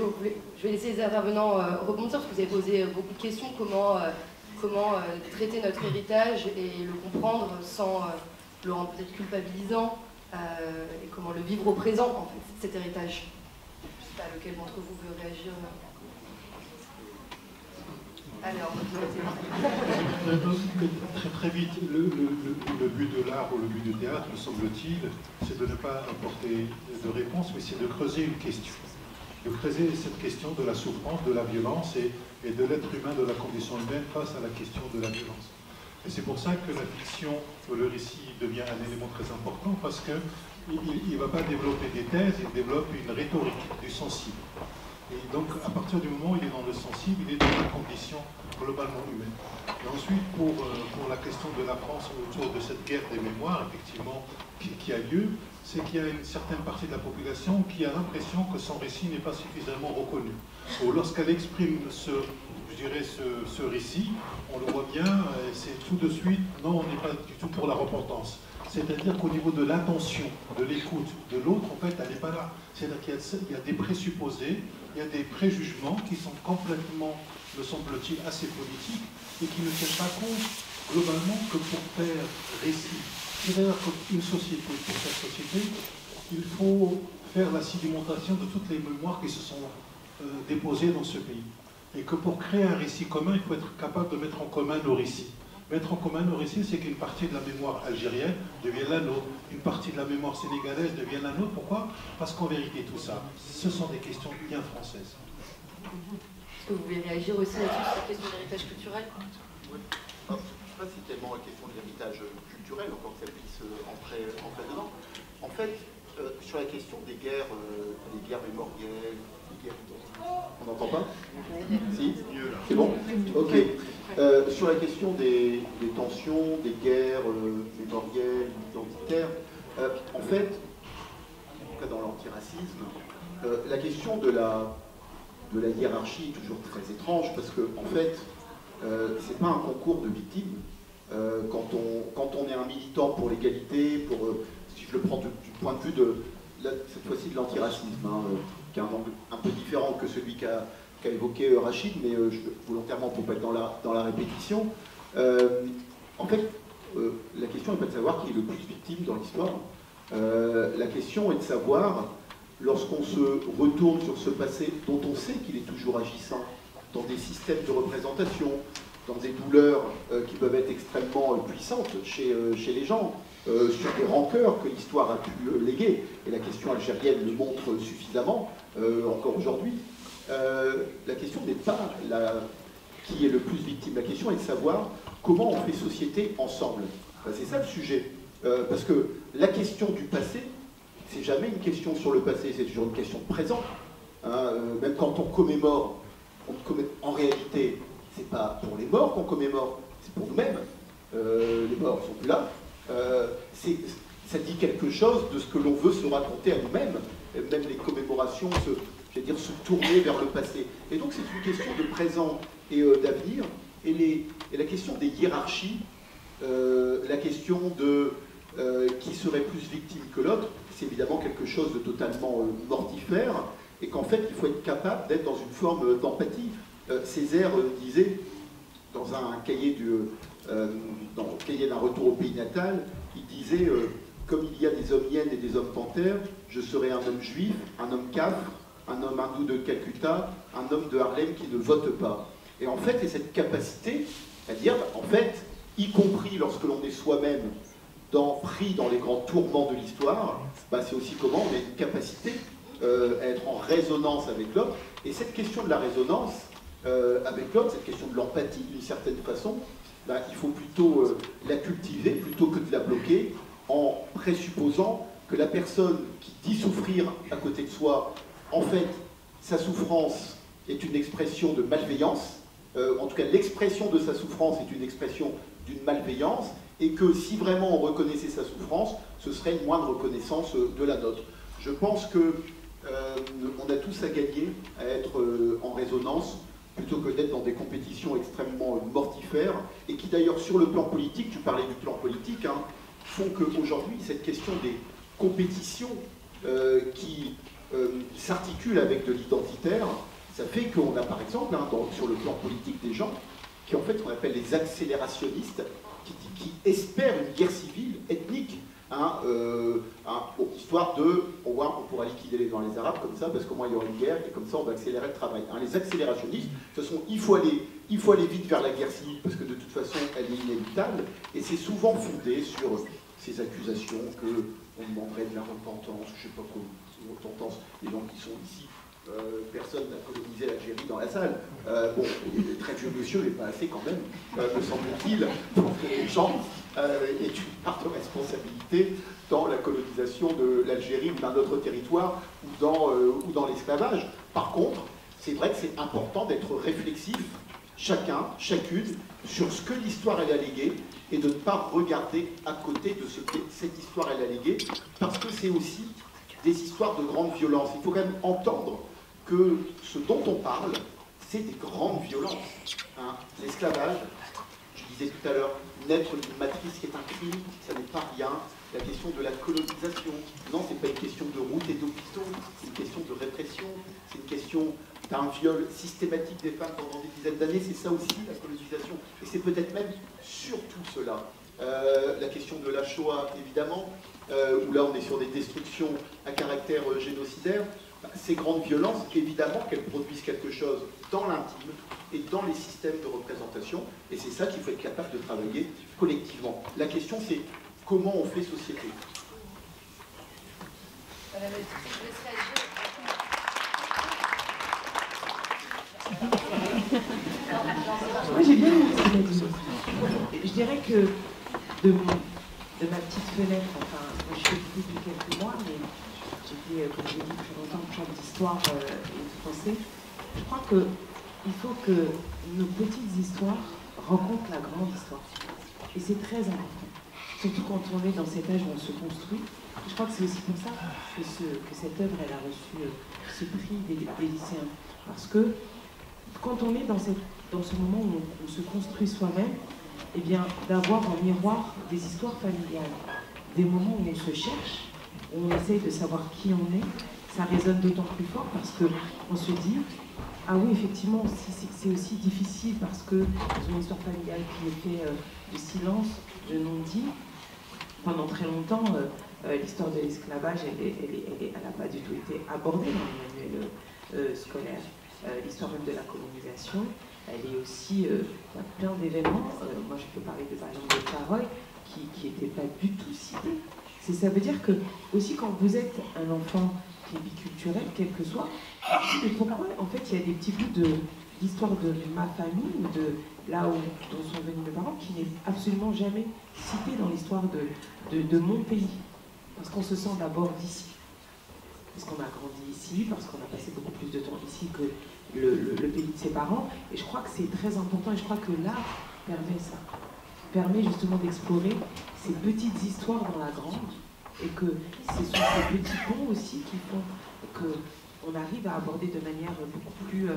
[SPEAKER 1] vais laisser les intervenants rebondir, parce que vous avez posé beaucoup de questions. Comment traiter notre héritage et le comprendre sans le rendre peut-être culpabilisant, et comment le vivre au présent, en fait, cet héritage. Je ne sais pas lequel d'entre vous veut réagir. Alors,
[SPEAKER 5] très vite, le but de l'art ou le but du théâtre, me semble-t-il, c'est de ne pas apporter de réponse, mais c'est de creuser une question. De creuser cette question de la souffrance, de la violence et de l'être humain, de la condition humaine face à la question de la violence. Et c'est pour ça que la fiction, le récit devient un élément très important, parce qu'il ne va pas développer des thèses, il développe une rhétorique du sensible. Et donc, à partir du moment où il est dans le sensible, il est dans la condition globalement humaine. Et ensuite, pour la question de la France autour de cette guerre des mémoires, effectivement, qui a lieu, c'est qu'il y a une certaine partie de la population qui a l'impression que son récit n'est pas suffisamment reconnu. Ou lorsqu'elle exprime ce récit, on le voit bien, c'est tout de suite, non, on n'est pas du tout pour la repentance. C'est-à-dire qu'au niveau de l'attention, de l'écoute de l'autre, en fait, elle n'est pas là. C'est-à-dire qu'il y a des présupposés, il y a des préjugements qui sont complètement, me semble-t-il, assez politiques et qui ne tiennent pas compte, globalement, que pour faire récit. C'est-à-dire qu'une société, pour cette société, il faut faire la sédimentation de toutes les mémoires qui se sont déposées dans ce pays. Et que pour créer un récit commun, il faut être capable de mettre en commun nos récits. Mettre en commun nos récits, c'est qu'une partie de la mémoire algérienne devienne la nôtre, une partie de la mémoire sénégalaise devienne la nôtre. Pourquoi? Parce qu'en vérité, tout ça, ce sont des questions bien françaises.
[SPEAKER 1] Est-ce que vous voulez réagir aussi là-dessus, sur la question de l'héritage culturel?
[SPEAKER 2] Oui. Je ne sais pas si c'est tellement la question de l'héritage culturel, encore que ça puisse entrer dedans. En fait, sur la question des guerres mémorielles, des guerres... On n'entend pas? Si? C'est bon? Ok. Sur la question des tensions, des guerres mémorielles, identitaires, en fait, en tout cas dans l'antiracisme, la question de la hiérarchie est toujours très étrange, parce que, en fait, c'est pas un concours de victimes. Quand on est un militant pour l'égalité, si je le prends du point de vue cette fois-ci de l'antiracisme, qui a un angle un peu différent que celui qu'a évoqué Rachid, mais volontairement pour ne pas être dans la répétition. En fait, la question n'est pas de savoir qui est le plus victime dans l'histoire. La question est de savoir, lorsqu'on se retourne sur ce passé dont on sait qu'il est toujours agissant, dans des systèmes de représentation, dans des douleurs qui peuvent être extrêmement puissantes chez les gens, sur des rancœurs que l'histoire a pu léguer, et la question algérienne le montre suffisamment encore aujourd'hui. La question n'est pas qui est le plus victime, la question est de savoir comment on fait société ensemble. Enfin, c'est ça le sujet. Parce que la question du passé, c'est jamais une question sur le passé, c'est toujours une question de présent. Même quand on commémore, en réalité, c'est pas pour les morts qu'on commémore, c'est pour nous-mêmes. Les morts ne sont plus là. Ça dit quelque chose de ce que l'on veut se raconter à nous-mêmes. Même les commémorations se tourner vers le passé. Et donc c'est une question de présent et d'avenir. Et la question des hiérarchies, la question de qui serait plus victime que l'autre, c'est évidemment quelque chose de totalement mortifère, et qu'en fait il faut être capable d'être dans une forme d'empathie. Césaire disait, dans un cahier d'un retour au pays natal, il disait
[SPEAKER 4] comme il y a des hommes hyènes et des hommes panthères, je serai un homme juif, un homme cafre, un homme hindou de Calcutta, un homme de Harlem qui ne vote pas. Et en fait, il y a cette capacité à dire, en fait, y compris lorsque l'on est soi-même pris dans les grands tourments de l'histoire, c'est aussi comment on a une capacité à être en résonance avec l'autre. Et cette question de la résonance avec l'autre, cette question de l'empathie, d'une certaine façon, il faut plutôt la cultiver plutôt que de la bloquer, en présupposant que la personne qui dit souffrir à côté de soi, en fait, sa souffrance est une expression de malveillance, en tout cas l'expression de sa souffrance est une expression d'une malveillance, et que si vraiment on reconnaissait sa souffrance, ce serait une moindre reconnaissance de la nôtre. Je pense que on a tous à gagner à être en résonance, plutôt que d'être dans des compétitions extrêmement mortifères, et qui d'ailleurs sur le plan politique, tu parlais du plan politique, font qu'aujourd'hui cette question des compétitions qui s'articulent avec de l'identitaire, ça fait qu'on a par exemple sur le plan politique des gens qui en fait qu'on appelle les accélérationnistes, qui espèrent une guerre civile ethnique, histoire de, on pourra liquider dans les Arabes comme ça, parce qu'au moins il y aura une guerre, et comme ça on va accélérer le travail. Les accélérationnistes, ce sont il faut aller vite vers la guerre civile, parce que de toute façon elle est inévitable, et c'est souvent fondé sur ces accusations qu'on demanderait de la repentance, je ne sais pas quoi, repentance, les gens qui sont ici. Personne n'a colonisé l'Algérie dans la salle. Le très vieux monsieur n'est pas assez quand même, me semble-t-il, pour que les gens aient une part de responsabilité dans la colonisation de l'Algérie ou d'un autre territoire ou dans l'esclavage. Par contre, c'est vrai que c'est important d'être réflexif, chacun, chacune, sur ce que l'histoire elle a légué et de ne pas regarder à côté de ce que cette histoire elle a légué, parce que c'est aussi des histoires de grande violence. Il faut quand même entendre que ce dont on parle, c'est des grandes violences. L'esclavage, je disais tout à l'heure, naître d'une matrice qui est un crime, ça n'est pas rien. La question de la colonisation, non, c'est pas une question de route et d'hôpitaux, c'est une question de répression, c'est une question d'un viol systématique des femmes pendant des dizaines d'années, c'est ça aussi la colonisation. Et c'est peut-être même surtout cela. La question de la Shoah, évidemment, où là on est sur des destructions à caractère génocidaire. Ces grandes violences, évidemment qu'elles produisent quelque chose dans l'intime et dans les systèmes de représentation, et c'est ça qu'il faut être capable de travailler collectivement. La question c'est comment on fait société.
[SPEAKER 3] Moi j'ai bien aimé ce qu'il a dit. Je dirais que de ma petite fenêtre, enfin, moi je suis depuis quelques mois, mais j'étais, comme je l'ai dit, depuis longtemps prof d'histoire et de français. Je crois qu'il faut que nos petites histoires rencontrent la grande histoire. Et c'est très important. Surtout quand on est dans cet âge où on se construit. Je crois que c'est aussi pour ça que cette œuvre elle a reçu ce prix des lycéens. Parce que quand on est dans ce moment où on se construit soi-même, eh bien, d'avoir en miroir des histoires familiales, des moments où on se cherche, où on essaye de savoir qui on est, ça résonne d'autant plus fort parce qu'on se dit ah oui, effectivement, c'est aussi difficile parce que c'est une histoire familiale qui est faite de silence, de non-dit. Pendant très longtemps, l'histoire de l'esclavage, elle n'a pas du tout été abordée dans les manuels scolaires. L'histoire même de la colonisation, elle est aussi, il y a plein d'événements. Moi, je peux parler par exemple de Charoy, qui n'était pas du tout cité. Ça veut dire que, aussi, quand vous êtes un enfant qui est biculturel, quel que soit, et pourquoi, en fait, il y a des petits bouts de l'histoire de ma famille, ou de là dont sont venus mes parents, qui n'est absolument jamais cité dans l'histoire de mon pays. Parce qu'on se sent d'abord d'ici. Parce qu'on a grandi ici, parce qu'on a passé beaucoup plus de temps ici que le pays de ses parents. Et je crois que c'est très important, et je crois que l'art permet ça. Permet justement d'explorer ces petites histoires dans la grande, et que ce sont ces petits ponts aussi qui font qu'on arrive à aborder de manière beaucoup plus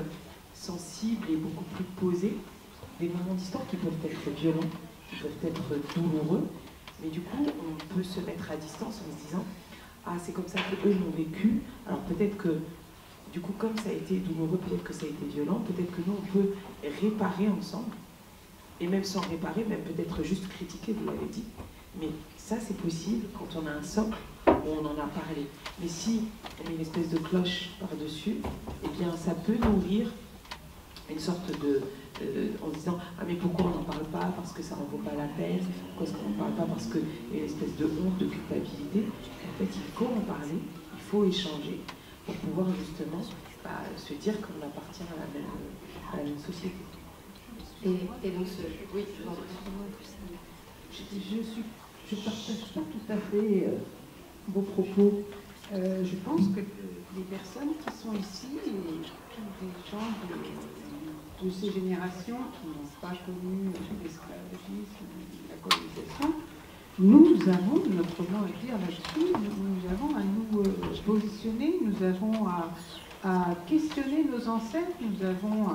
[SPEAKER 3] sensible et beaucoup plus posée des moments d'histoire qui peuvent être violents, qui peuvent être douloureux, mais du coup on peut se mettre à distance en se disant ah c'est comme ça qu'eux l'ont vécu, alors peut-être que du coup comme ça a été douloureux, peut-être que ça a été violent, peut-être que nous on peut réparer ensemble, et même sans réparer, même peut-être juste critiquer, vous l'avez dit, Mais ça, c'est possible quand on a un socle où on en a parlé. Mais si on met une espèce de cloche par-dessus, eh bien, ça peut nourrir une sorte de... en disant « Ah, mais pourquoi on n'en parle pas? Parce que ça n'en vaut pas la peine. Pourquoi est-ce qu'on n'en parle pas? Parce qu'il y a une espèce de honte, de culpabilité. » En fait, il faut en parler, il faut échanger pour pouvoir justement se dire qu'on appartient à la même société.
[SPEAKER 1] Et donc, oui,
[SPEAKER 8] je partage pas tout à fait vos propos. Je pense que les personnes qui sont ici, des gens de ces générations qui n'ont pas connu l'esclavagisme, la colonisation, nous avons notre mot à dire là-dessus, nous avons à nous positionner, nous avons à questionner nos ancêtres, nous avons à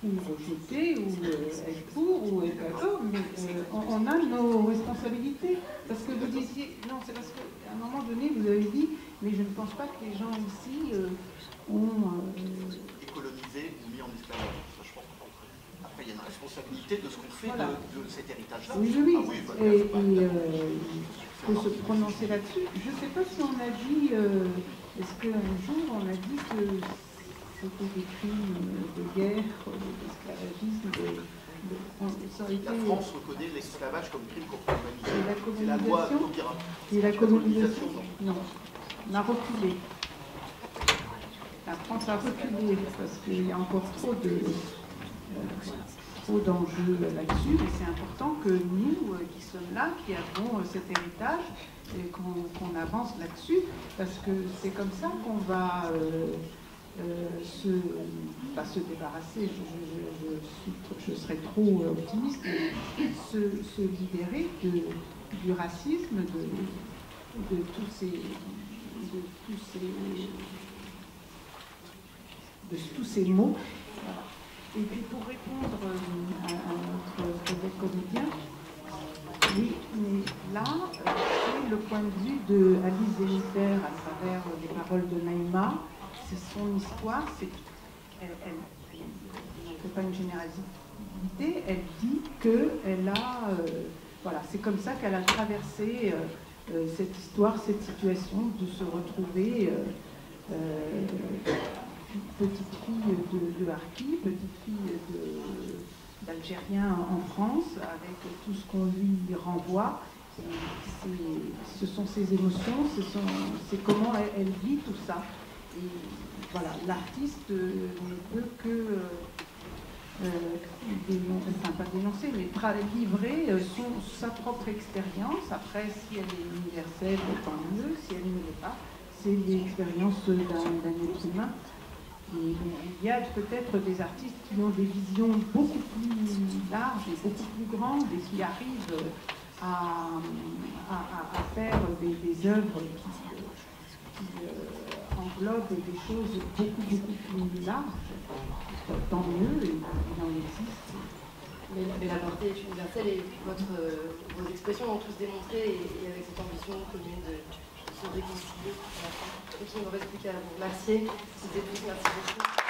[SPEAKER 8] ou rejeter, ou être pour, ou être d'accord, mais on a nos responsabilités. Parce que vous disiez, non, c'est parce qu'à un moment donné, vous avez dit, mais je ne pense pas que les gens ici ont...
[SPEAKER 12] décolonisé ou mis en esclavage. Je pense qu'après, il y a une responsabilité de ce qu'on fait
[SPEAKER 8] voilà.
[SPEAKER 12] de cet héritage-là.
[SPEAKER 8] Oui, oui,
[SPEAKER 12] ah, oui voilà,
[SPEAKER 8] et il faut se prononcer là-dessus. Je ne sais pas si on a dit, est-ce qu'un jour on a dit que c'était des crimes de guerre, d'esclavagisme,
[SPEAKER 12] La France reconnaît l'esclavage comme crime contre l'humanité.
[SPEAKER 8] La
[SPEAKER 12] c'est la loi
[SPEAKER 8] et la colonisation, non. On a reculé. La France a reculé parce qu'il y a encore trop d'enjeux là-dessus, mais c'est important que nous, qui sommes là, qui avons cet héritage, et qu'on avance là-dessus, parce que c'est comme ça qu'on va... se débarrasser, je serais trop optimiste, mais se libérer du racisme, de tous ces mots. Et puis pour répondre à notre collègue comédien, oui, mais là, c'est le point de vue de Alice Zélifer à travers les paroles de Naïma. C'est son histoire, elle ne fait pas une généralité, elle dit qu'elle a, voilà, c'est comme ça qu'elle a traversé cette histoire, cette situation, de se retrouver petite fille de Harki, petite fille d'Algérien en France, avec tout ce qu'on lui renvoie. Ce sont ses émotions, c'est comment elle vit tout ça. Et voilà, l'artiste ne peut que, pas dénoncer, mais livrer sa propre expérience. Après, si elle est universelle, tant mieux. Si elle ne l'est pas, c'est l'expérience d'un être humain. Et il y a peut-être des artistes qui ont des visions beaucoup plus larges et beaucoup plus grandes et qui arrivent à faire des œuvres qui englobe des choses beaucoup plus larges, tant mieux, et il en existe.
[SPEAKER 1] Mais la portée est universelle et vos expressions ont tous démontré, et avec cette ambition commune de se réconcilier. Donc il ne me reste plus qu'à vous remercier. C'était tous, merci beaucoup.